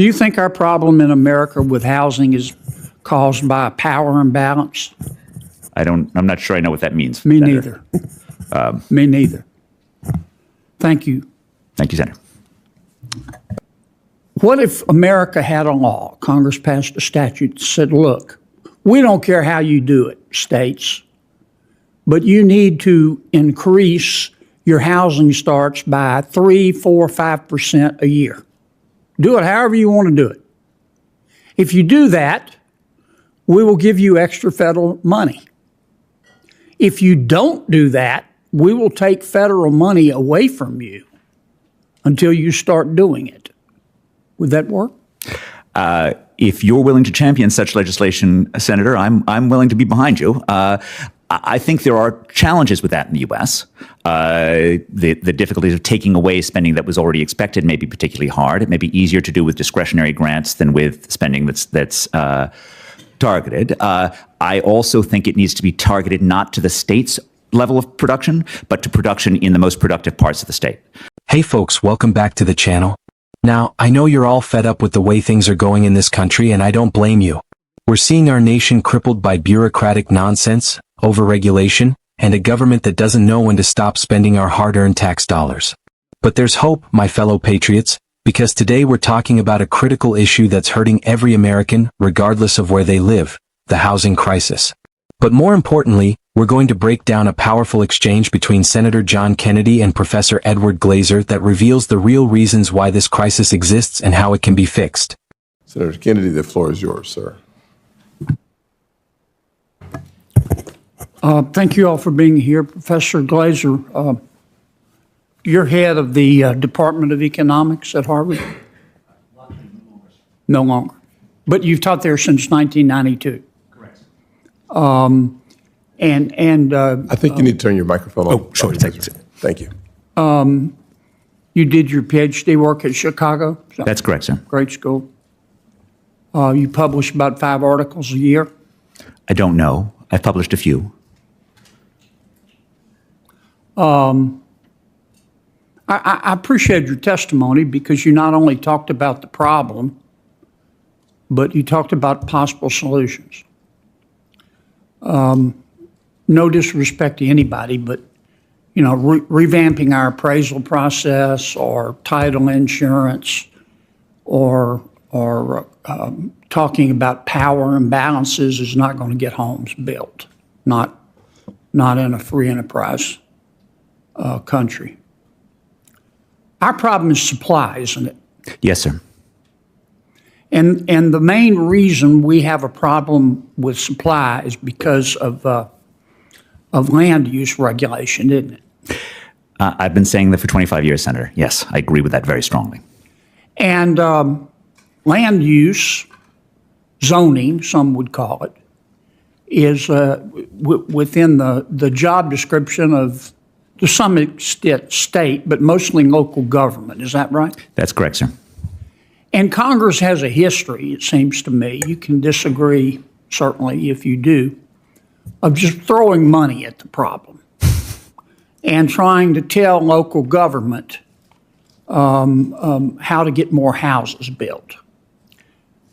Do you think our problem in America with housing is caused by a power imbalance? I'm not sure I know what that means. Me Senator. neither. Me neither. Thank you. Thank you, Senator. What if America had a law, Congress passed a statute that said, look, we don't care how you do it, states, but you need to increase your housing starts by 3, 4, 5% a year. Do it however you want to do it. If you do that, we will give you extra federal money. If you don't do that, we will take federal money away from you until you start doing it. Would that work? If you're willing to champion such legislation, Senator, I'm willing to be behind you. I think there are challenges with that in the U.S. The difficulties of taking away spending that was already expected may be particularly hard. It may be easier to do with discretionary grants than with spending that's targeted. I also think it needs to be targeted not to the state's level of production, but to production in the most productive parts of the state. Hey folks, welcome back to the channel. Now, I know you're all fed up with the way things are going in this country, and I don't blame you. We're seeing our nation crippled by bureaucratic nonsense, overregulation, and a government that doesn't know when to stop spending our hard-earned tax dollars. But there's hope, my fellow patriots, because today we're talking about a critical issue that's hurting every American, regardless of where they live, the housing crisis. But more importantly, we're going to break down a powerful exchange between Senator John Kennedy and Professor Edward Glaser that reveals the real reasons why this crisis exists and how it can be fixed. Senator Kennedy, the floor is yours, sir. Thank you all for being here. Professor Glaser, you're head of the Department of Economics at Harvard? No longer. But you've taught there since 1992. Correct. I think you need to turn your microphone on. Oh, sure. Thank you. You did your PhD work at Chicago? That's correct, sir. Great school. You publish about 5 articles a year? I don't know. I've published a few. I appreciate your testimony because you not only talked about the problem, but you talked about possible solutions. No disrespect to anybody, but revamping our appraisal process or title insurance or talking about power imbalances is not going to get homes built, not in a free enterprise country. Our problem is supply, isn't it? Yes, sir. And the main reason we have a problem with supply is because of land use regulation, isn't it? I've been saying that for 25 years, Senator. Yes, I agree with that very strongly. And land use, zoning, some would call it, is within the job description of, to some extent, state, but mostly local government. Is that right? That's correct, sir. And Congress has a history, it seems to me, you can disagree, certainly, if you do, of just throwing money at the problem and trying to tell local government how to get more houses built.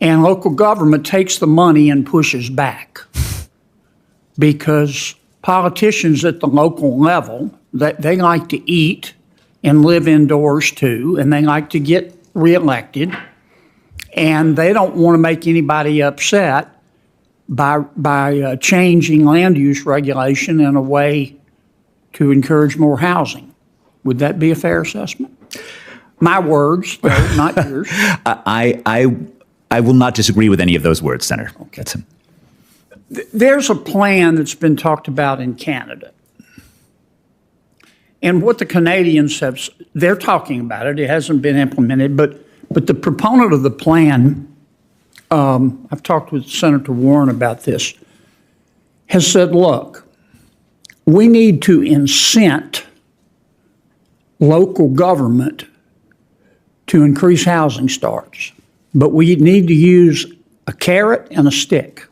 And local government takes the money and pushes back because politicians at the local level, they like to eat and live indoors too, and they like to get reelected, and they don't want to make anybody upset by changing land use regulation in a way to encourage more housing. Would that be a fair assessment? My words, though, not yours. I will not disagree with any of those words, Senator. Okay. There's a plan that's been talked about in Canada. And what the Canadians have, they're talking about it. It hasn't been implemented, but the proponent of the plan, I've talked with Senator Warren about this, has said, look, we need to incent local government to increase housing starts, but we need to use a carrot and a stick.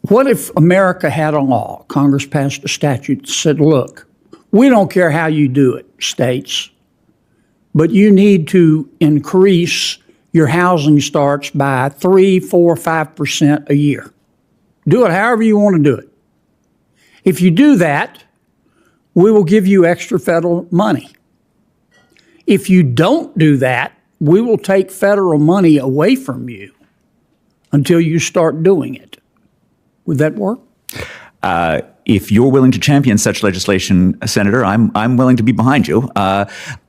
What if America had a law, Congress passed a statute that said, look, we don't care how you do it, states, but you need to increase your housing starts by 3, 4, 5% a year. Do it however you want to do it. If you do that, we will give you extra federal money. If you don't do that, we will take federal money away from you until you start doing it. Would that work? If you're willing to champion such legislation, Senator, I'm willing to be behind you.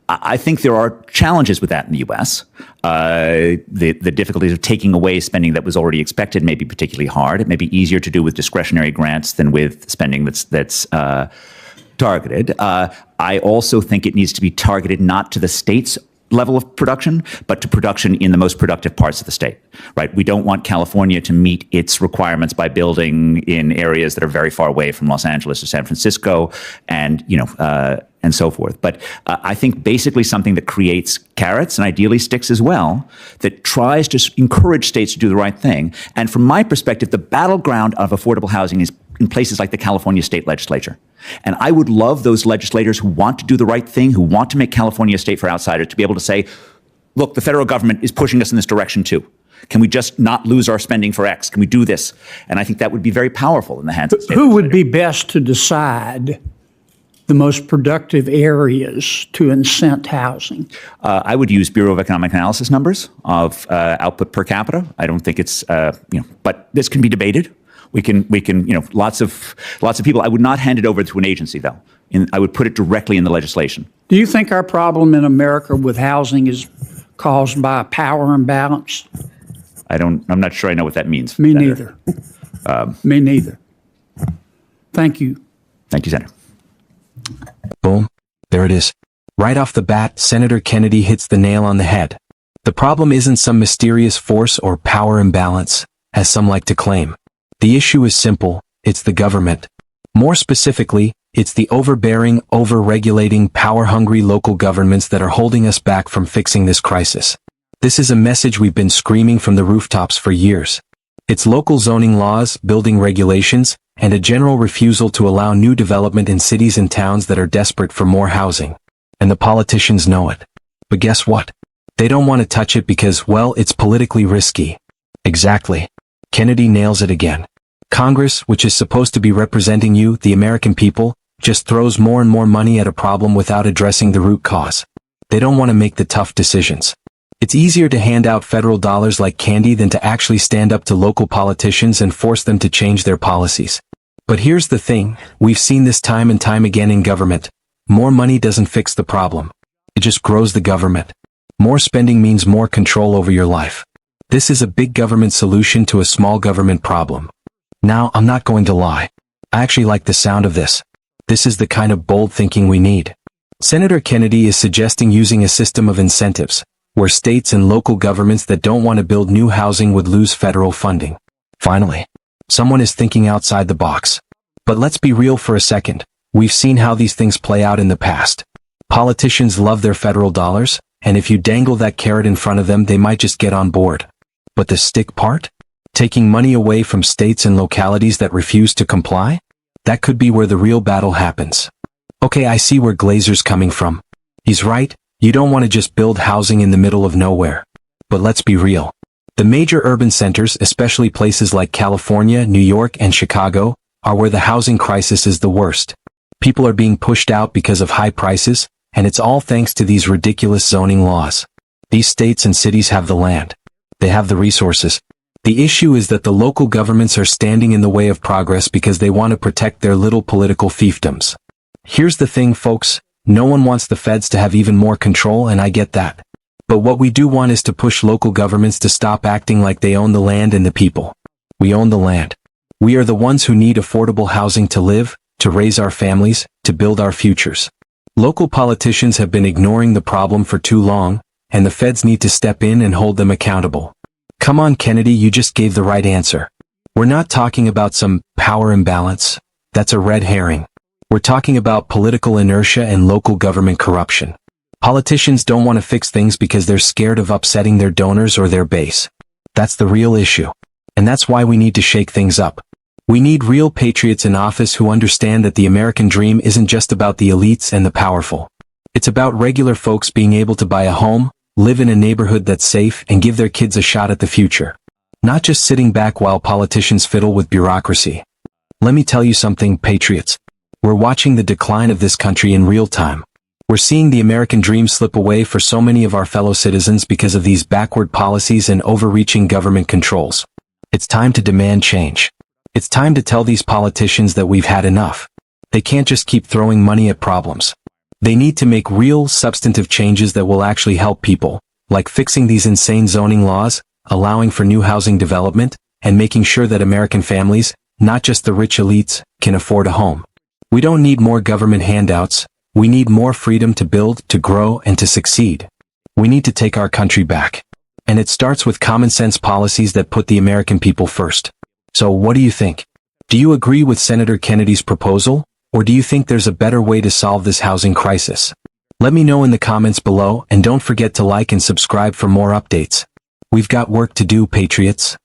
I think there are challenges with that in the U.S. The difficulties of taking away spending that was already expected may be particularly hard. It may be easier to do with discretionary grants than with spending that's targeted. I also think it needs to be targeted not to the state's level of production, but to production in the most productive parts of the state, right? We don't want California to meet its requirements by building in areas that are very far away from Los Angeles or San Francisco and so forth. But I think basically something that creates carrots and ideally sticks as well, that tries to encourage states to do the right thing. And from my perspective, the battleground of affordable housing is in places like the California state legislature. And I would love those legislators who want to do the right thing, who want to make California a state for outsiders, to be able to say, look, the federal government is pushing us in this direction too. Can we just not lose our spending for X? Can we do this? And I think that would be very powerful in the hands of state Who would be best to decide the most productive areas to incent housing? I would use Bureau of Economic Analysis numbers of output per capita. I don't think it's, but this can be debated. We can, lots of people. I would not hand it over to an agency, though. I would put it directly in the legislation. Do you think our problem in America with housing is caused by a power imbalance? I'm not sure I know what that means. Me Senator. neither. Me neither. Thank you. Thank you, Senator. Boom. There it is. Right off the bat, Senator Kennedy hits the nail on the head. The problem isn't some mysterious force or power imbalance, as some like to claim. The issue is simple. It's the government. More specifically, it's the overbearing, over-regulating, power-hungry local governments that are holding us back from fixing this crisis. This is a message we've been screaming from the rooftops for years. It's local zoning laws, building regulations, and a general refusal to allow new development in cities and towns that are desperate for more housing. And the politicians know it. But guess what? They don't want to touch it because, well, it's politically risky. Exactly. Kennedy nails it again. Congress, which is supposed to be representing you, the American people, just throws more and more money at a problem without addressing the root cause. They don't want to make the tough decisions. It's easier to hand out federal dollars like candy than to actually stand up to local politicians and force them to change their policies. But here's the thing, we've seen this time and time again in government. More money doesn't fix the problem. It just grows the government. More spending means more control over your life. This is a big government solution to a small government problem. Now, I'm not going to lie. I actually like the sound of this. This is the kind of bold thinking we need. Senator Kennedy is suggesting using a system of incentives, where states and local governments that don't want to build new housing would lose federal funding. Finally, someone is thinking outside the box. But let's be real for a second. We've seen how these things play out in the past. Politicians love their federal dollars, and if you dangle that carrot in front of them, they might just get on board. But the stick part? Taking money away from states and localities that refuse to comply? That could be where the real battle happens. Okay, I see where Glazer's coming from. He's right, you don't want to just build housing in the middle of nowhere. But let's be real. The major urban centers, especially places like California, New York, and Chicago, are where the housing crisis is the worst. People are being pushed out because of high prices, and it's all thanks to these ridiculous zoning laws. These states and cities have the land. They have the resources. The issue is that the local governments are standing in the way of progress because they want to protect their little political fiefdoms. Here's the thing, folks. No one wants the feds to have even more control, and I get that. But what we do want is to push local governments to stop acting like they own the land and the people. We own the land. We are the ones who need affordable housing to live, to raise our families, to build our futures. Local politicians have been ignoring the problem for too long, and the feds need to step in and hold them accountable. Come on, Kennedy, you just gave the right answer. We're not talking about some power imbalance. That's a red herring. We're talking about political inertia and local government corruption. Politicians don't want to fix things because they're scared of upsetting their donors or their base. That's the real issue. And that's why we need to shake things up. We need real patriots in office who understand that the American dream isn't just about the elites and the powerful. It's about regular folks being able to buy a home, live in a neighborhood that's safe, and give their kids a shot at the future. Not just sitting back while politicians fiddle with bureaucracy. Let me tell you something, patriots. We're watching the decline of this country in real time. We're seeing the American dream slip away for so many of our fellow citizens because of these backward policies and overreaching government controls. It's time to demand change. It's time to tell these politicians that we've had enough. They can't just keep throwing money at problems. They need to make real, substantive changes that will actually help people, like fixing these insane zoning laws, allowing for new housing development, and making sure that American families, not just the rich elites, can afford a home. We don't need more government handouts. We need more freedom to build, to grow, and to succeed. We need to take our country back. And it starts with common sense policies that put the American people first. So what do you think? Do you agree with Senator Kennedy's proposal? Or do you think there's a better way to solve this housing crisis? Let me know in the comments below, and don't forget to like and subscribe for more updates. We've got work to do, patriots.